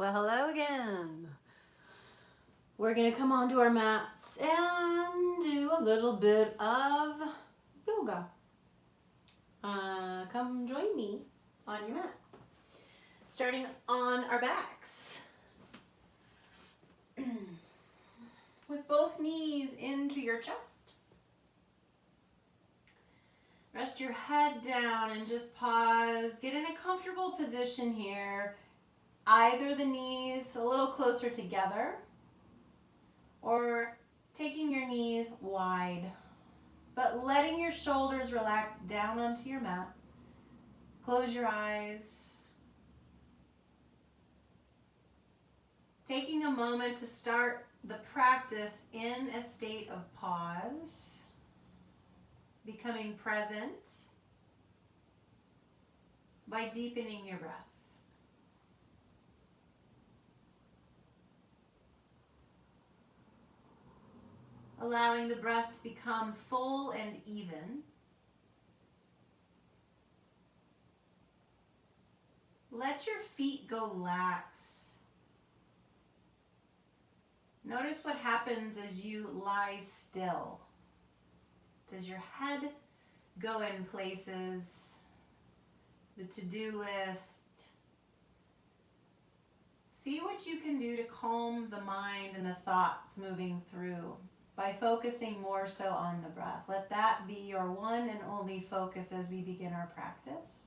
Well, hello again. We're gonna come onto our mats and do a little bit of yoga. Come join me on your mat. Starting on our backs. With both knees into your chest. Rest your head down and just pause. Get in a comfortable position here. Either the knees a little closer together or taking your knees wide, but letting your shoulders relax down onto your mat. Close your eyes. Taking a moment to start the practice in a state of pause, becoming present by deepening your breath. Allowing the breath to become full and even. Let your feet go lax. Notice what happens as you lie still. Does your head go in places? The to-do list. See what you can do to calm the mind and the thoughts moving through by focusing more so on the breath. Let that be your one and only focus as we begin our practice.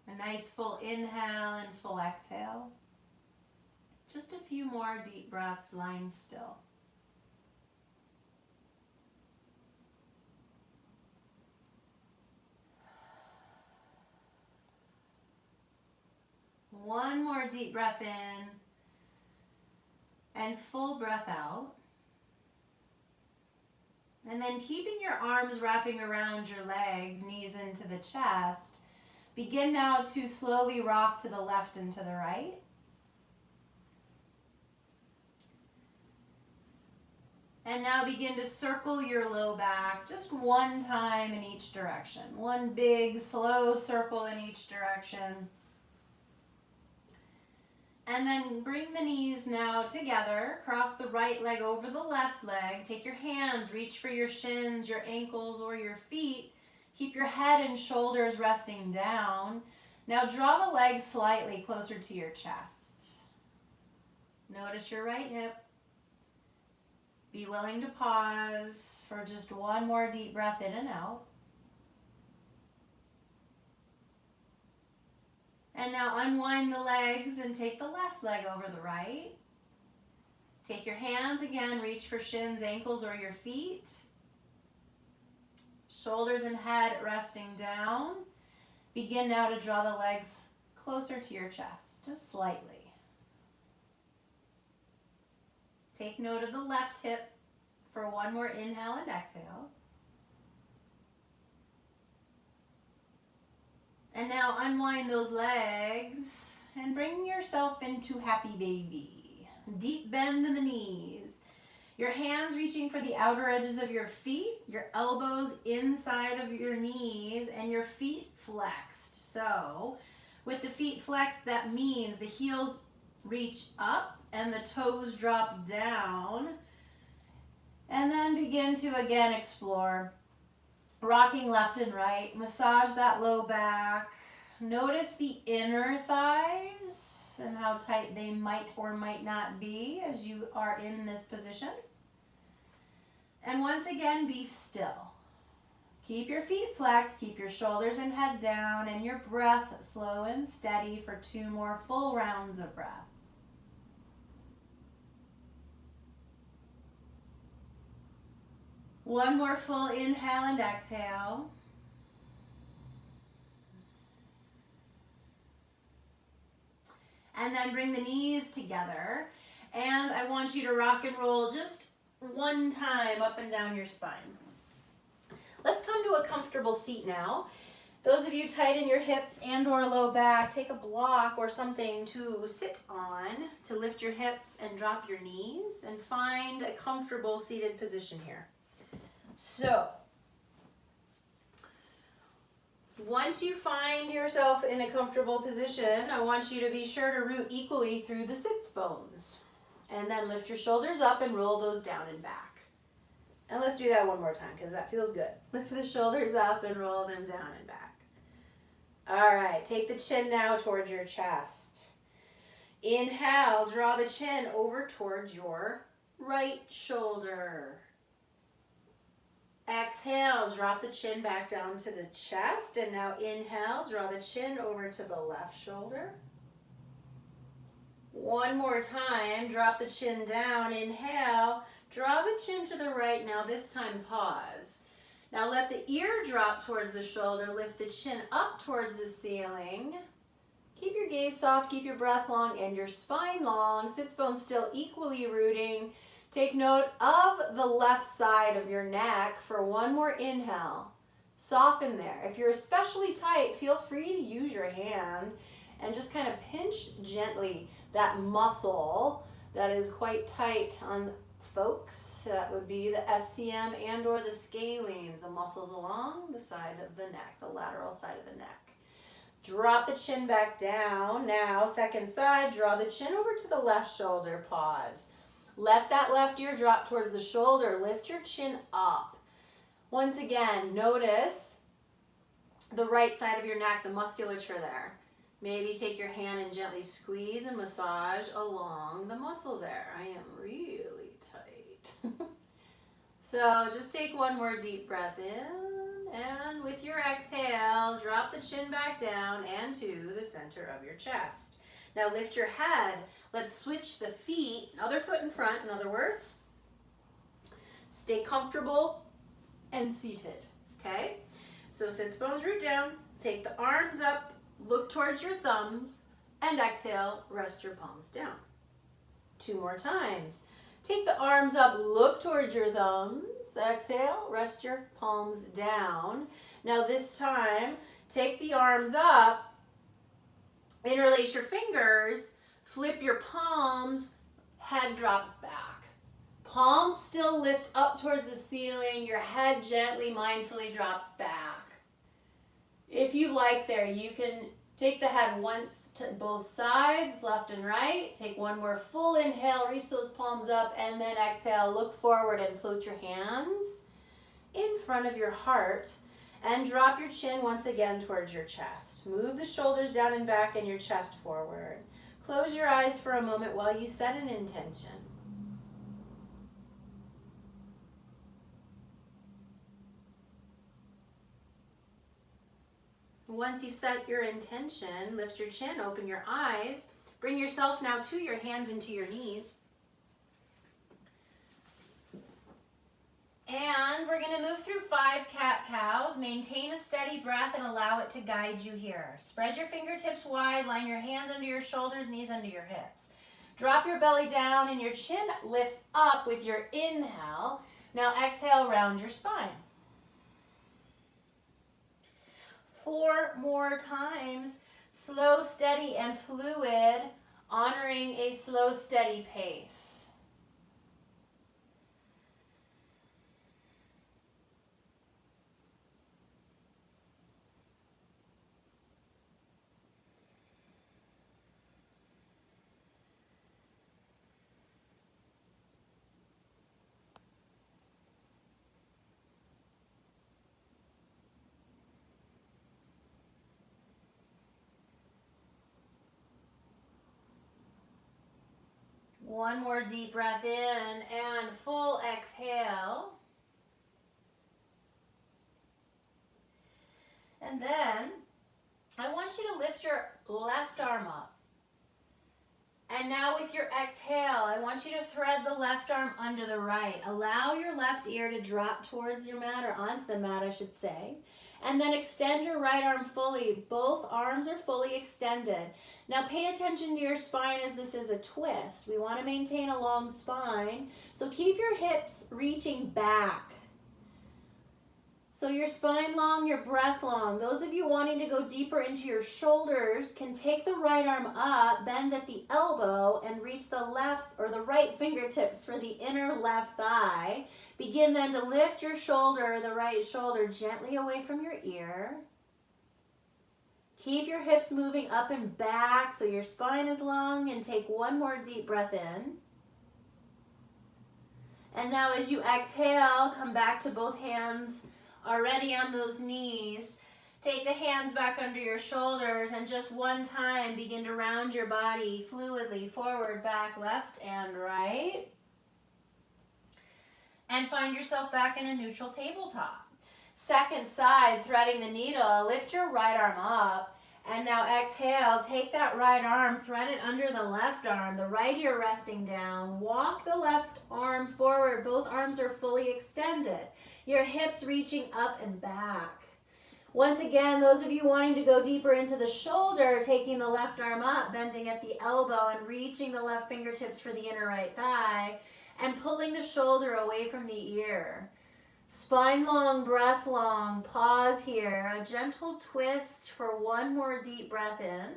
A nice full inhale and full exhale. Just a few more deep breaths lying still. One more deep breath in and full breath out. And then keeping your arms wrapping around your legs, knees into the chest, begin now to slowly rock to the left and to the right. And now begin to circle your low back just one time in each direction. One big slow circle in each direction. And then bring the knees now together. Cross the right leg over the left leg. Take your hands, reach for your shins, your ankles, or your feet. Keep your head and shoulders resting down. Now draw the legs slightly closer to your chest. Notice your right hip. Be willing to pause for just one more deep breath in and out. And now unwind the legs and take the left leg over the right. Take your hands again, reach for shins, ankles, or your feet. Shoulders and head resting down. Begin now to draw the legs closer to your chest, just slightly. Take note of the left hip for one more inhale and exhale. And now unwind those legs and bring yourself into happy baby. Deep bend in the knees. Your hands reaching for the outer edges of your feet, your elbows inside of your knees, and your feet flexed. So with the feet flexed, that means the heels reach up and the toes drop down. And then begin to again explore. Rocking left and right, massage that low back. Notice the inner thighs and how tight they might or might not be as you are in this position. And once again, be still. Keep your feet flexed, keep your shoulders and head down, and your breath slow and steady for 2 more full rounds of breath. One more full inhale and exhale. And then bring the knees together. And I want you to rock and roll just one time up and down your spine. Let's come to a comfortable seat now. Those of you tighten your hips and or low back, take a block or something to sit on to lift your hips and drop your knees and find a comfortable seated position here. So, Once you find yourself in a comfortable position, I want you to be sure to root equally through the sits bones. And then lift your shoulders up and roll those down and back. And let's do that one more time because that feels good. Lift the shoulders up and roll them down and back. All right, take the chin now towards your chest. Inhale, draw the chin over towards your right shoulder. Exhale, drop the chin back down to the chest. And now inhale, draw the chin over to the left shoulder. One more time, drop the chin down. Inhale, draw the chin to the right. Now this time pause. Now let the ear drop towards the shoulder. Lift the chin up towards the ceiling. Keep your gaze soft, keep your breath long and your spine long. Sits bones still equally rooting. Take note of the left side of your neck for one more inhale. Soften there. If you're especially tight, feel free to use your hand and just kind of pinch gently that muscle that is quite tight on folks. That would be the SCM and or the scalenes, the muscles along the side of the neck, the lateral side of the neck. Drop the chin back down. Now, second side, draw the chin over to the left shoulder. Pause. Let that left ear drop towards the shoulder. Lift your chin up. Once again, notice the right side of your neck, the musculature there. Maybe take your hand and gently squeeze and massage along the muscle there. I am really tight. So just take one more deep breath in, and with your exhale, drop the chin back down and to the center of your chest. Now lift your head. Let's switch the feet, other foot in front, in other words. Stay comfortable and seated, okay? So sits bones root down, take the arms up, look towards your thumbs, and exhale, rest your palms down. Two more times. Take the arms up, look towards your thumbs, exhale, rest your palms down. Now this time, take the arms up, interlace your fingers, flip your palms, head drops back. Palms still lift up towards the ceiling, your head gently, mindfully drops back. If you like there, you can take the head once to both sides, left and right. Take one more full inhale, reach those palms up, and then exhale, look forward and float your hands in front of your heart and drop your chin once again towards your chest. Move the shoulders down and back and your chest forward. Close your eyes for a moment while you set an intention. Once you've set your intention, lift your chin, open your eyes, bring yourself now to your hands and to your knees. And we're going to move through 5 cat-cows. Maintain a steady breath and allow it to guide you here. Spread your fingertips wide, line your hands under your shoulders, knees under your hips. Drop your belly down and your chin lifts up with your inhale. Now exhale, round your spine. 4 more times, slow, steady, and fluid, honoring a slow, steady pace. One more deep breath in and full exhale. And then I want you to lift your left arm up. And now with your exhale, I want you to thread the left arm under the right. Allow your left ear to drop towards your mat, or onto the mat, I should say. And then extend your right arm fully. Both arms are fully extended. Now pay attention to your spine as this is a twist. We want to maintain a long spine. So keep your hips reaching back. So your spine long, your breath long. Those of you wanting to go deeper into your shoulders can take the right arm up, bend at the elbow, and reach the left or the right fingertips for the inner left thigh. Begin then to lift your shoulder, the right shoulder, gently away from your ear. Keep your hips moving up and back so your spine is long, and take one more deep breath in. And now as you exhale, come back to both hands already on those knees. Take the hands back under your shoulders and just one time begin to round your body fluidly forward, back, left, and right. And find yourself back in a neutral tabletop. Second side, threading the needle, lift your right arm up, and now exhale, take that right arm, thread it under the left arm, the right ear resting down, walk the left arm forward, both arms are fully extended, your hips reaching up and back. Once again, those of you wanting to go deeper into the shoulder, taking the left arm up, bending at the elbow, and reaching the left fingertips for the inner right thigh, and pulling the shoulder away from the ear. Spine long, breath long, pause here, a gentle twist for one more deep breath in,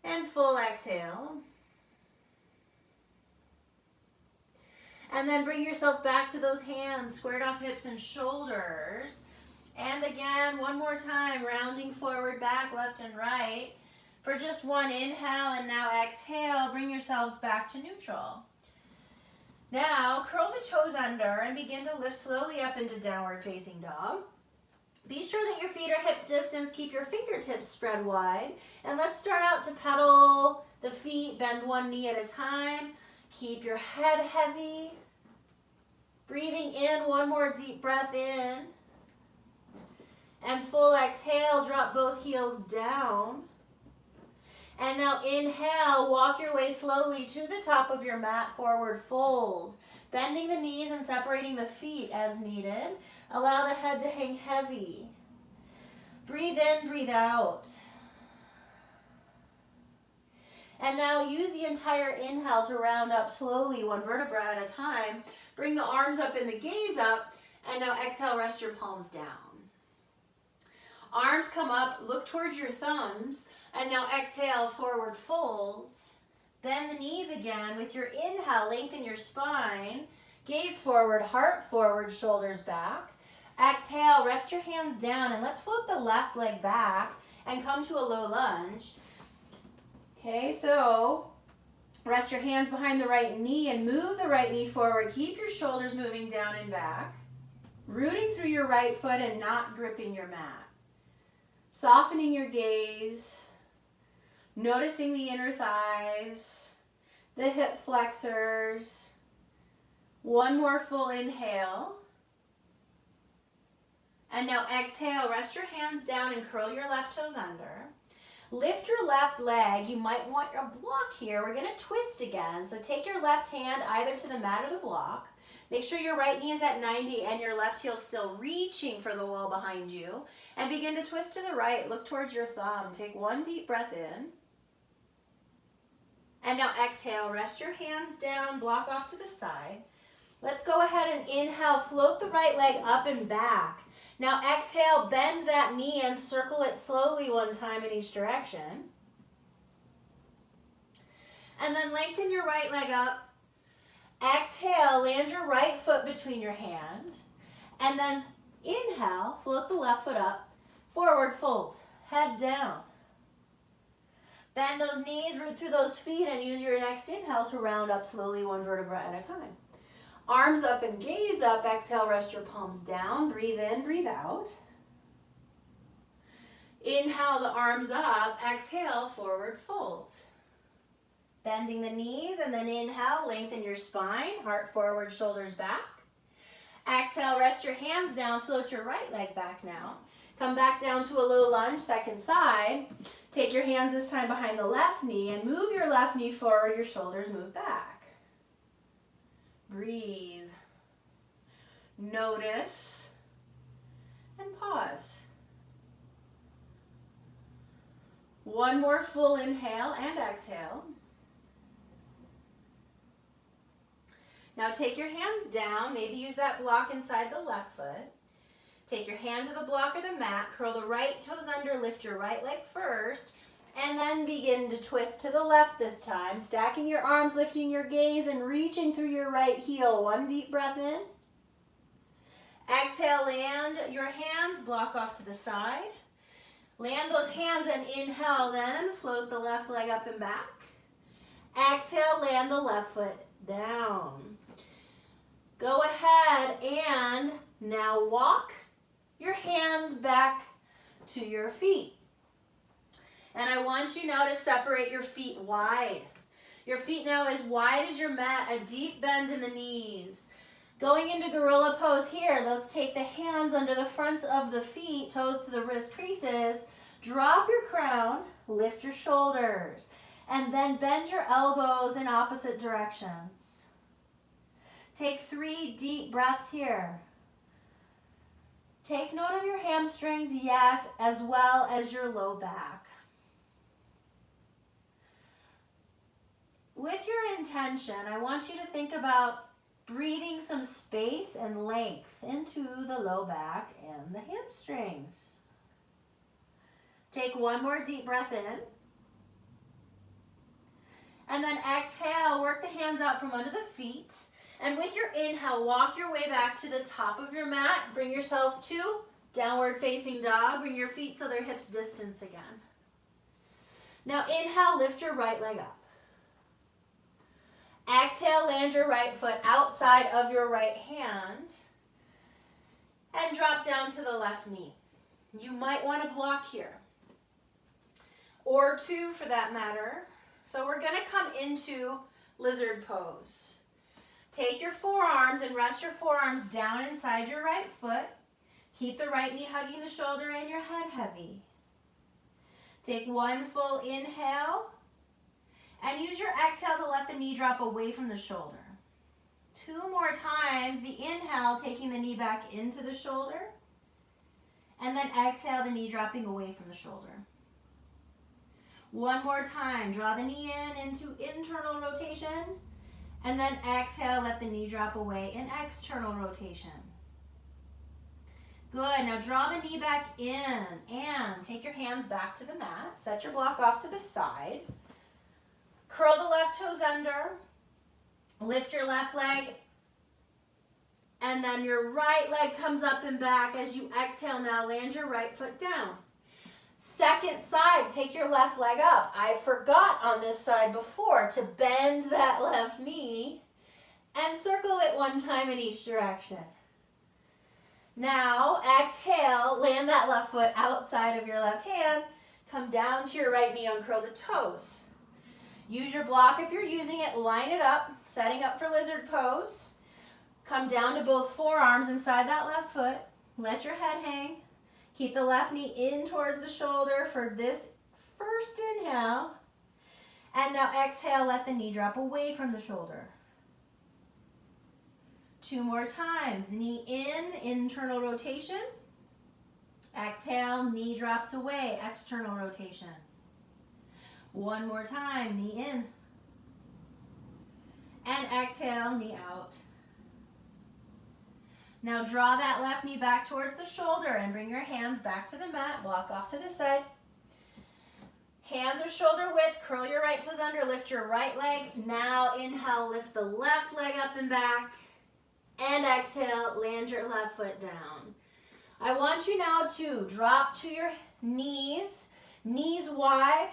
and full exhale. And then bring yourself back to those hands, squared off hips and shoulders. And again, one more time, rounding forward, back, left and right. For just one inhale, and now exhale, bring yourselves back to neutral. Now, curl the toes under and begin to lift slowly up into downward facing dog. Be sure that your feet are hips distance, keep your fingertips spread wide. And let's start out to pedal the feet, bend one knee at a time. Keep your head heavy. Breathing in, one more deep breath in. And full exhale, drop both heels down. And now inhale, walk your way slowly to the top of your mat, forward fold. Bending the knees and separating the feet as needed. Allow the head to hang heavy. Breathe in, breathe out. And now use the entire inhale to round up slowly, one vertebra at a time. Bring the arms up and the gaze up. And now exhale, rest your palms down. Arms come up, look towards your thumbs. And now exhale, forward fold. Bend the knees again. With your inhale, lengthen your spine. Gaze forward, heart forward, shoulders back. Exhale, rest your hands down, and let's float the left leg back and come to a low lunge. Okay, so rest your hands behind the right knee and move the right knee forward. Keep your shoulders moving down and back. Rooting through your right foot and not gripping your mat. Softening your gaze. Noticing the inner thighs, the hip flexors. One more full inhale. And now exhale, rest your hands down and curl your left toes under. Lift your left leg. You might want a block here. We're going to twist again. So take your left hand either to the mat or the block. Make sure your right knee is at 90 and your left heel still reaching for the wall behind you. And begin to twist to the right. Look towards your thumb. Take one deep breath in. And now exhale, rest your hands down, block off to the side. Let's go ahead and inhale, float the right leg up and back. Now exhale, bend that knee and circle it slowly one time in each direction. And then lengthen your right leg up. Exhale, land your right foot between your hands. And then inhale, float the left foot up, forward fold, head down. Bend those knees, root through those feet, and use your next inhale to round up slowly, one vertebra at a time. Arms up and gaze up. Exhale, rest your palms down. Breathe in, breathe out. Inhale the arms up. Exhale, forward fold. Bending the knees, and then inhale, lengthen your spine. Heart forward, shoulders back. Exhale, rest your hands down. Float your right leg back now. Come back down to a low lunge, second side. Take your hands this time behind the left knee and move your left knee forward, your shoulders move back. Breathe. Notice. And pause. One more full inhale and exhale. Now take your hands down, maybe use that block inside the left foot. Take your hand to the block or the mat, curl the right toes under, lift your right leg first, and then begin to twist to the left this time, stacking your arms, lifting your gaze, and reaching through your right heel. One deep breath in. Exhale, land your hands, block off to the side. Land those hands and inhale then. Float the left leg up and back. Exhale, land the left foot down. Go ahead and now walk your hands back to your feet. And I want you now to separate your feet wide. Your feet now as wide as your mat, a deep bend in the knees. Going into gorilla pose here, let's take the hands under the fronts of the feet, toes to the wrist creases. Drop your crown, lift your shoulders, and then bend your elbows in opposite directions. Take 3 deep breaths here. Take note of your hamstrings, yes, as well as your low back. With your intention, I want you to think about breathing some space and length into the low back and the hamstrings. Take 1 more deep breath in. And then exhale, work the hands out from under the feet. And with your inhale, walk your way back to the top of your mat. Bring yourself to downward facing dog. Bring your feet so they're hips distance again. Now inhale, lift your right leg up. Exhale, land your right foot outside of your right hand. And drop down to the left knee. You might want to block here. Or 2 for that matter. So we're going to come into lizard pose. Take your forearms and rest your forearms down inside your right foot. Keep the right knee hugging the shoulder and your head heavy. Take 1 full inhale. And use your exhale to let the knee drop away from the shoulder. 2 more times. The inhale, taking the knee back into the shoulder. And then exhale, the knee dropping away from the shoulder. 1 more time. Draw the knee in into internal rotation. And then exhale, let the knee drop away in external rotation. Good. Now draw the knee back in and take your hands back to the mat. Set your block off to the side. Curl the left toes under. Lift your left leg. And then your right leg comes up and back. As you exhale now, land your right foot down. Second side, take your left leg up. I forgot on this side before to bend that left knee and circle it 1 time in each direction. Now, exhale, land that left foot outside of your left hand. Come down to your right knee, uncurl the toes. Use your block if you're using it, line it up, setting up for lizard pose. Come down to both forearms inside that left foot. Let your head hang. Keep the left knee in towards the shoulder for this first inhale. And now exhale, let the knee drop away from the shoulder. 2 more times. Knee in, internal rotation. Exhale, knee drops away, external rotation. 1 more time, knee in. And exhale, knee out. Now draw that left knee back towards the shoulder and bring your hands back to the mat. Block off to the side. Hands are shoulder width. Curl your right toes under. Lift your right leg. Now inhale, lift the left leg up and back. And exhale, land your left foot down. I want you now to drop to your knees. Knees wide.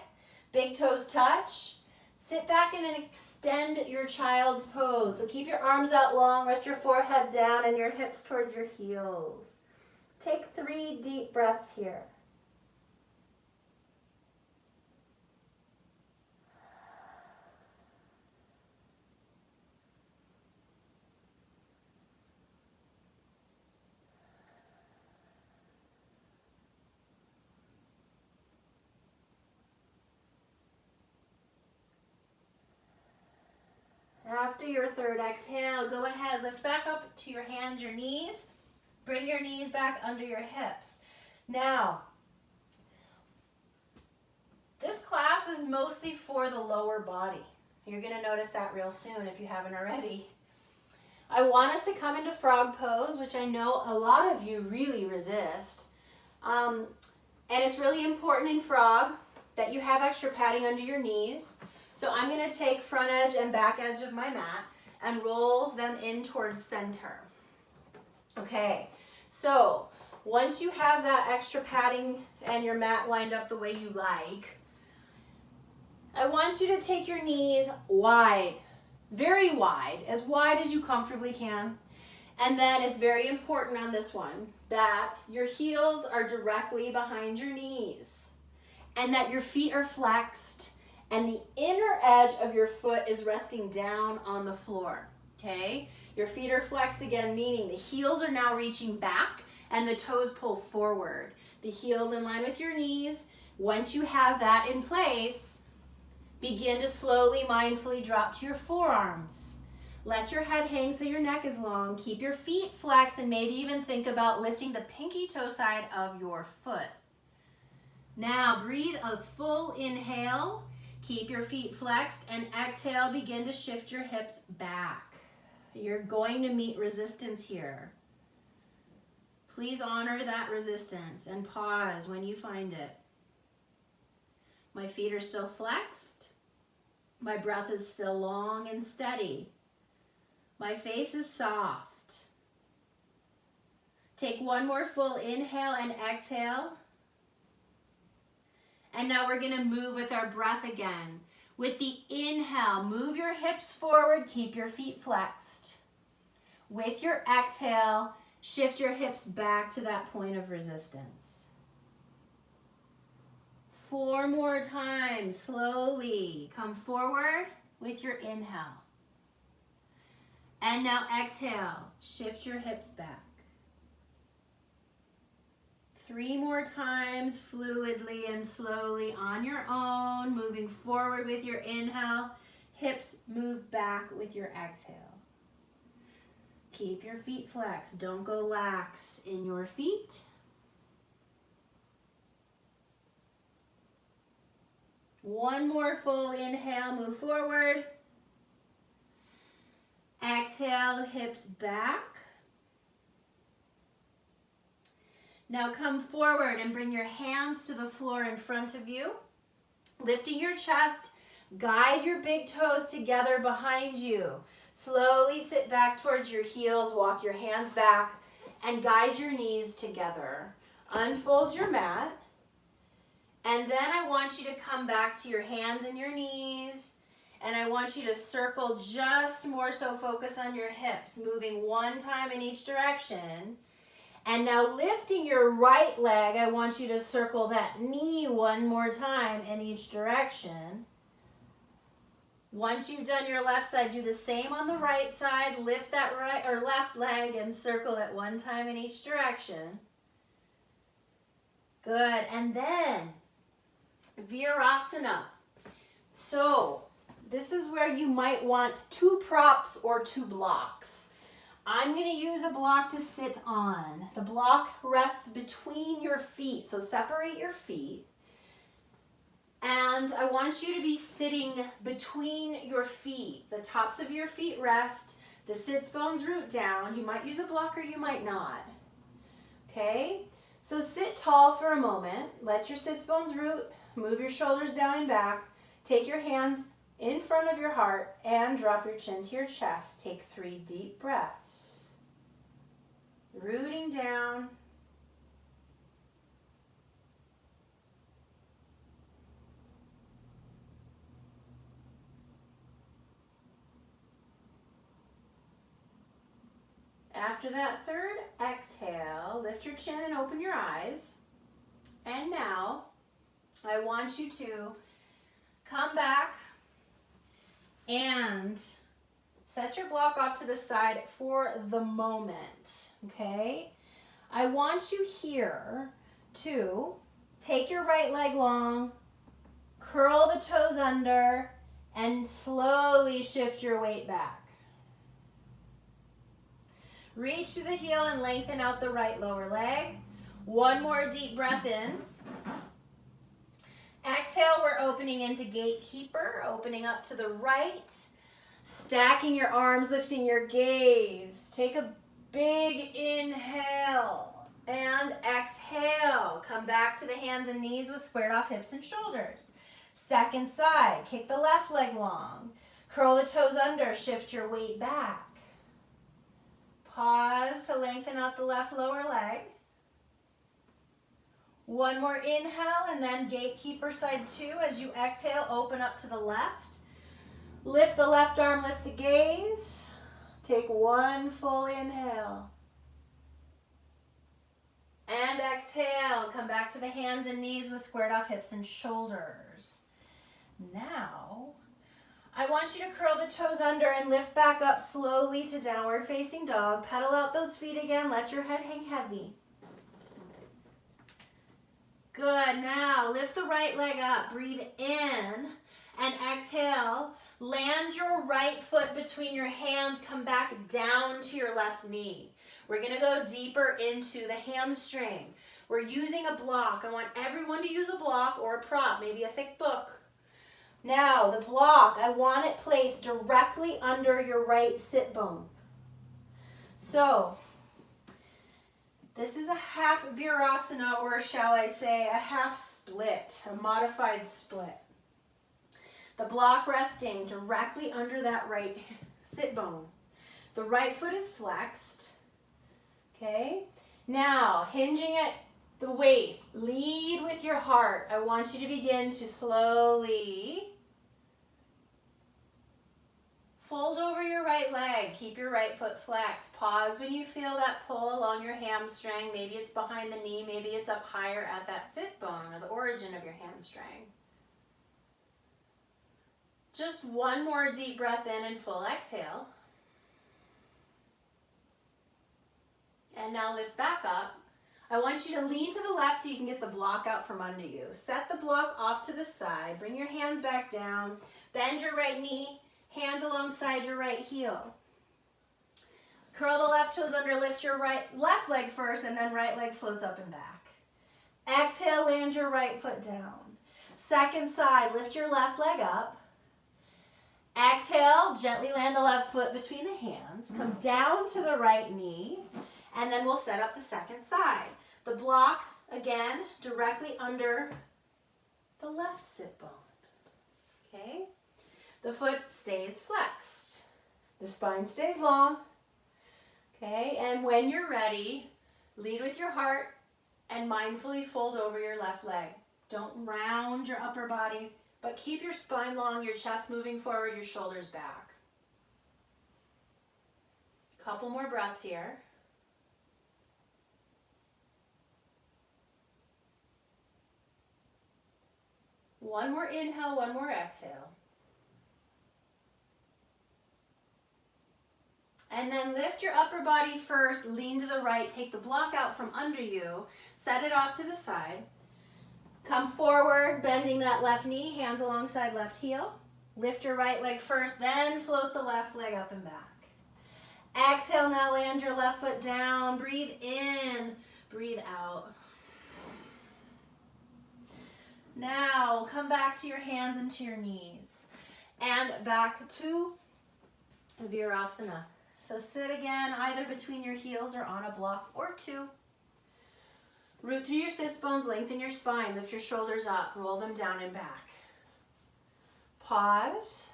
Big toes touch. Sit back and extend your child's pose. So keep your arms out long, rest your forehead down and your hips towards your heels. Take 3 deep breaths here. After your 3rd exhale, go ahead, lift back up to your hands, your knees. Bring your knees back under your hips. Now, this class is mostly for the lower body. You're going to notice that real soon if you haven't already. I want us to come into frog pose, which I know a lot of you really resist. And it's really important in frog that you have extra padding under your knees. So I'm going to take front edge and back edge of my mat and roll them in towards center. Okay, so Once you have that extra padding and your mat lined up the way you like, I want you to take your knees wide, very wide as you comfortably can. And then it's very important on this one that your heels are directly behind your knees and that your feet are flexed and the inner edge of your foot is resting down on the floor, okay? Your feet are flexed again, meaning the heels are now reaching back and the toes pull forward. The heels in line with your knees. Once you have that in place, begin to slowly, mindfully drop to your forearms. Let your head hang so your neck is long. Keep your feet flexed and maybe even think about lifting the pinky toe side of your foot. Now breathe a full inhale. Keep your feet flexed and exhale, begin to shift your hips back. You're going to meet resistance here. Please honor that resistance and pause when you find it. My feet are still flexed. My breath is still long and steady. My face is soft. Take one more full inhale and exhale. And now we're going to move with our breath again. With the inhale, move your hips forward, keep your feet flexed. With your exhale, shift your hips back to that point of resistance. 4 more times, slowly come forward with your inhale. And now exhale, shift your hips back. 3 more times, fluidly and slowly on your own, moving forward with your inhale. Hips move back with your exhale. Keep your feet flexed. Don't go lax in your feet. One more full inhale, move forward. Exhale, hips back. Now come forward and bring your hands to the floor in front of you. Lifting your chest, guide your big toes together behind you. Slowly sit back towards your heels, walk your hands back, and guide your knees together. Unfold your mat, and then I want you to come back to your hands and your knees, and I want you to circle just more so focus on your hips, moving 1 time in each direction. And now lifting your right leg, I want you to circle that knee 1 more time in each direction. Once you've done your left side, do the same on the right side. Lift that right or left leg and circle it 1 time in each direction. Good. And then Virasana. So this is where you might want 2 props or 2 blocks. I'm going to use a block to sit on. The block rests between your feet, so separate your feet. And I want you to be sitting between your feet. The tops of your feet rest, the sits bones root down. You might use a block or you might not. Okay? So sit tall for a moment. Let your sits bones root. Move your shoulders down and back. Take your hands in front of your heart and drop your chin to your chest. Take 3 deep breaths. Rooting down. After that 3rd exhale, lift your chin and open your eyes. And now I want you to come back and set your block off to the side for the moment, okay? I want you here to take your right leg long, curl the toes under, and slowly shift your weight back. Reach to the heel and lengthen out the right lower leg. 1 more deep breath in. Exhale, we're opening into Gatekeeper, opening up to the right. Stacking your arms, lifting your gaze. Take a big inhale and exhale. Come back to the hands and knees with squared off hips and shoulders. Second side, kick the left leg long. Curl the toes under, shift your weight back. Pause to lengthen out the left lower leg. One more inhale, and then gatekeeper side 2. As you exhale, open up to the left. Lift the left arm, lift the gaze. Take one full inhale. And exhale, come back to the hands and knees with squared off hips and shoulders. Now, I want you to curl the toes under and lift back up slowly to downward facing dog. Pedal out those feet again, let your head hang heavy. Good, now lift the right leg up, breathe in and exhale. Land your right foot between your hands, come back down to your left knee. We're gonna go deeper into the hamstring. We're using a block. I want everyone to use a block or a prop, maybe a thick book. Now, the block, I want it placed directly under your right sit bone. So, this is a half virasana, or shall I say, a half split, a modified split. The block resting directly under that right sit bone. The right foot is flexed. Okay? Now, hinging at the waist, lead with your heart. I want you to begin to slowly fold over your right leg. Keep your right foot flexed. Pause when you feel that pull along your hamstring. Maybe it's behind the knee. Maybe it's up higher at that sit bone or the origin of your hamstring. Just one more deep breath in and full exhale. And now lift back up. I want you to lean to the left so you can get the block out from under you. Set the block off to the side. Bring your hands back down. Bend your right knee. Hands alongside your right heel. Curl the left toes under, lift your left leg first, and then right leg floats up and back. Exhale, land your right foot down. Second side, lift your left leg up. Exhale, gently land the left foot between the hands. Come down to the right knee, and then we'll set up the second side. The block, again, directly under the left sit bone. Okay? The foot stays flexed. The spine stays long. Okay, and when you're ready, lead with your heart and mindfully fold over your left leg. Don't round your upper body, but keep your spine long, your chest moving forward, your shoulders back. Couple more breaths here. One more inhale, one more exhale. And then lift your upper body first, lean to the right, take the block out from under you, set it off to the side. Come forward, bending that left knee, hands alongside left heel. Lift your right leg first, then float the left leg up and back. Exhale, now land your left foot down. Breathe in, breathe out. Now, come back to your hands and to your knees. And back to Virasana. So sit again, either between your heels or on a block or two. Root through your sits bones, lengthen your spine, lift your shoulders up, roll them down and back. Pause.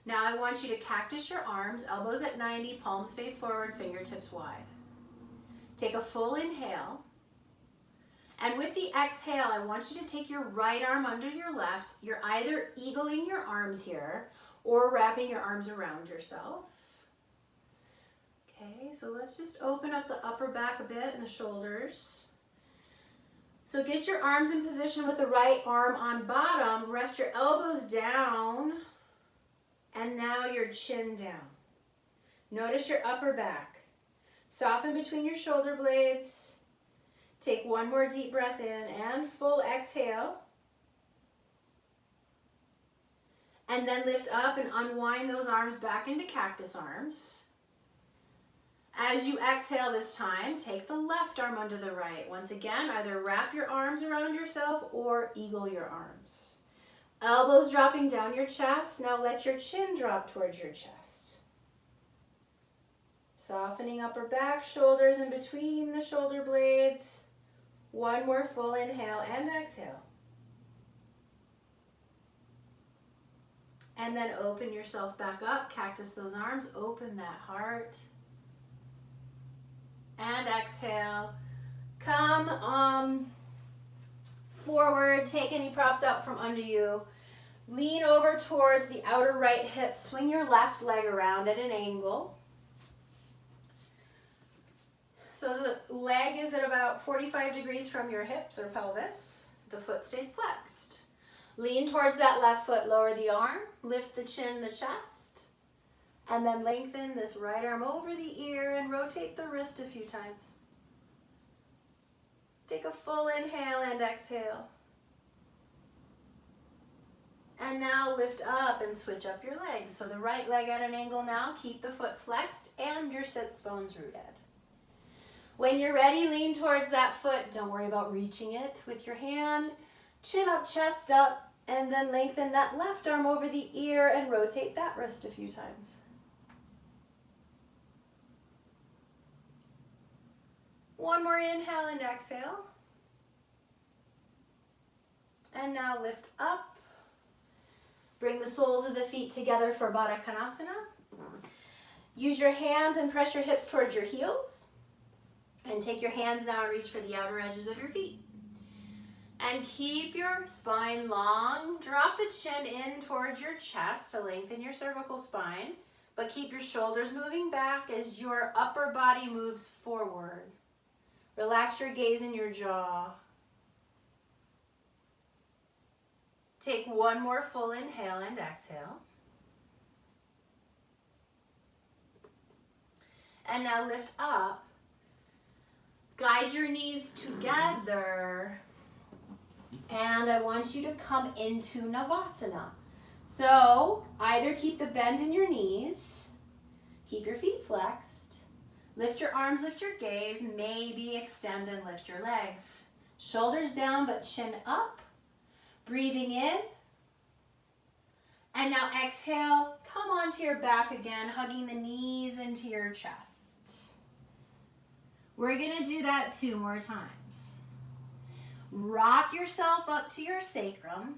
Now I want you to cactus your arms, elbows at 90, palms face forward, fingertips wide. Take a full inhale. And with the exhale, I want you to take your right arm under your left. You're either eagling your arms here or wrapping your arms around yourself. Okay, so let's just open up the upper back a bit and the shoulders. So get your arms in position with the right arm on bottom. Rest your elbows down. And now your chin down. Notice your upper back. Soften between your shoulder blades. Take one more deep breath in and full exhale. And then lift up and unwind those arms back into cactus arms. As you exhale this time, take the left arm under the right. Once again, either wrap your arms around yourself or eagle your arms. Elbows dropping down your chest. Now let your chin drop towards your chest. Softening upper back, shoulders in between the shoulder blades. One more full inhale and exhale. And then open yourself back up. Cactus those arms. Open that heart. And exhale. Come forward, take any props out from under you. Lean over towards the outer right hip. Swing your left leg around at an angle. So the leg is at about 45 degrees from your hips or pelvis. The foot stays flexed. Lean towards that left foot, lower the arm, lift the chin, the chest, and then lengthen this right arm over the ear and rotate the wrist a few times. Take a full inhale and exhale. And now lift up and switch up your legs. So the right leg at an angle now, keep the foot flexed and your sits bones rooted. When you're ready, lean towards that foot. Don't worry about reaching it with your hand. Chin up, chest up, and then lengthen that left arm over the ear and rotate that wrist a few times. One more inhale and exhale. And now lift up. Bring the soles of the feet together for Baddha Konasana. Use your hands and press your hips towards your heels. And take your hands now and reach for the outer edges of your feet. And keep your spine long. Drop the chin in towards your chest to lengthen your cervical spine. But keep your shoulders moving back as your upper body moves forward. Relax your gaze in your jaw. Take one more full inhale and exhale. And now lift up. Guide your knees together. And I want you to come into Navasana. So either keep the bend in your knees, keep your feet flexed, lift your arms, lift your gaze, maybe extend and lift your legs. Shoulders down but chin up. Breathing in. And now exhale, come onto your back again, hugging the knees into your chest. We're gonna do that 2 more times. Rock yourself up to your sacrum.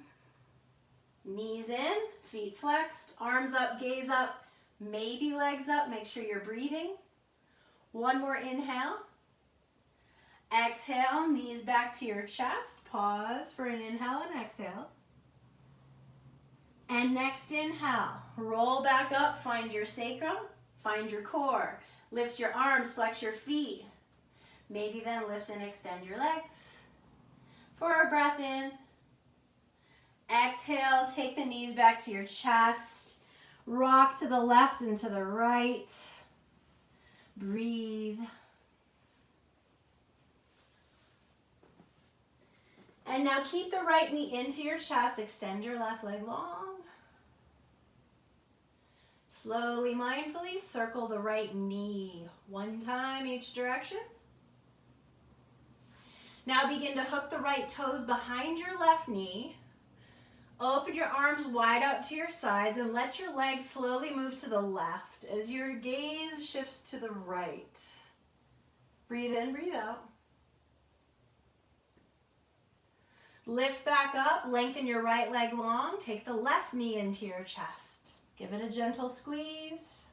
Knees in, feet flexed, arms up, gaze up, maybe legs up. Make sure you're breathing. One more inhale. Exhale, knees back to your chest. Pause for an inhale and exhale. And next inhale, roll back up, find your sacrum, find your core. Lift your arms, flex your feet. Maybe then lift and extend your legs. For a breath in. Exhale, take the knees back to your chest. Rock to the left and to the right. Breathe. And now keep the right knee into your chest. Extend your left leg long. Slowly, mindfully circle the right knee. 1 time each direction. Now begin to hook the right toes behind your left knee. Open your arms wide out to your sides and let your legs slowly move to the left as your gaze shifts to the right. Breathe in, breathe out. Lift back up, lengthen your right leg long. Take the left knee into your chest. Give it a gentle squeeze.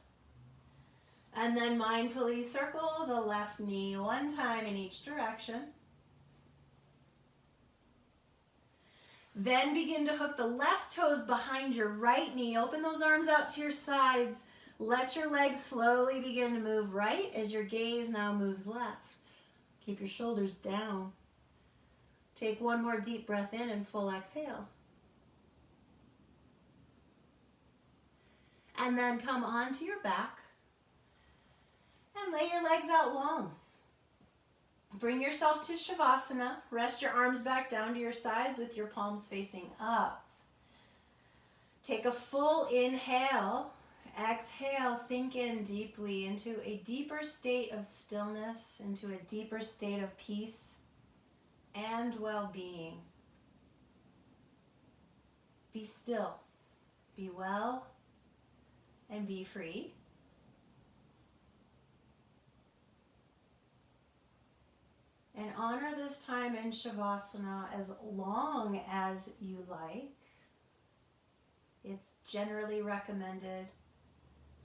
And then mindfully circle the left knee 1 time in each direction. Then begin to hook the left toes behind your right knee. Open those arms out to your sides. Let your legs slowly begin to move right as your gaze now moves left. Keep your shoulders down. Take 1 more deep breath in and full exhale. And then come onto your back and lay your legs out long. Bring yourself to Shavasana. Rest your arms back down to your sides with your palms facing up. Take a full inhale. Exhale, sink in deeply into a deeper state of stillness, into a deeper state of peace and well-being. Be still, be well, and be free. And honor this time in Shavasana as long as you like. It's generally recommended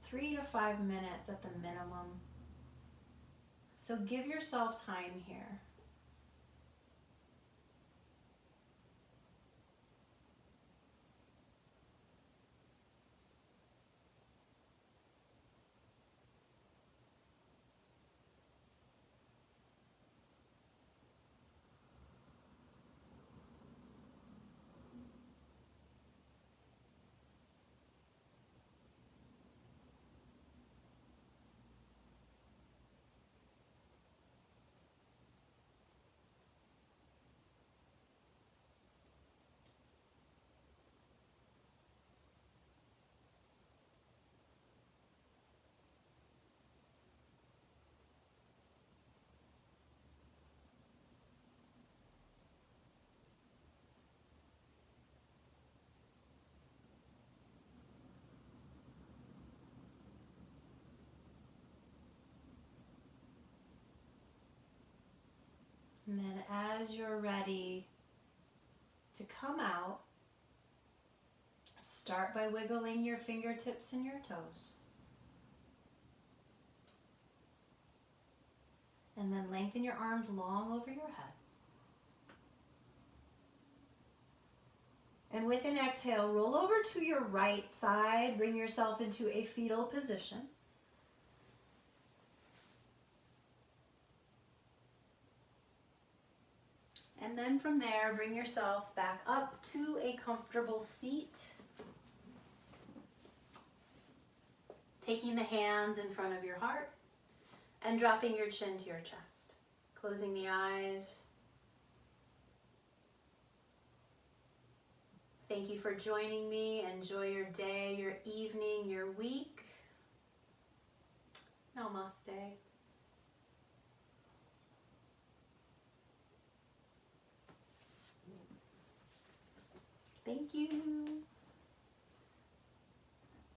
3 to 5 minutes at the minimum. So give yourself time here. as you're ready to come out, start by wiggling your fingertips and your toes. And then lengthen your arms long over your head. And with an exhale, roll over to your right side. Bring yourself into a fetal position. And then from there, bring yourself back up to a comfortable seat. Taking the hands in front of your heart and dropping your chin to your chest. Closing the eyes. Thank you for joining me. Enjoy your day, your evening, your week. Namaste. Thank you.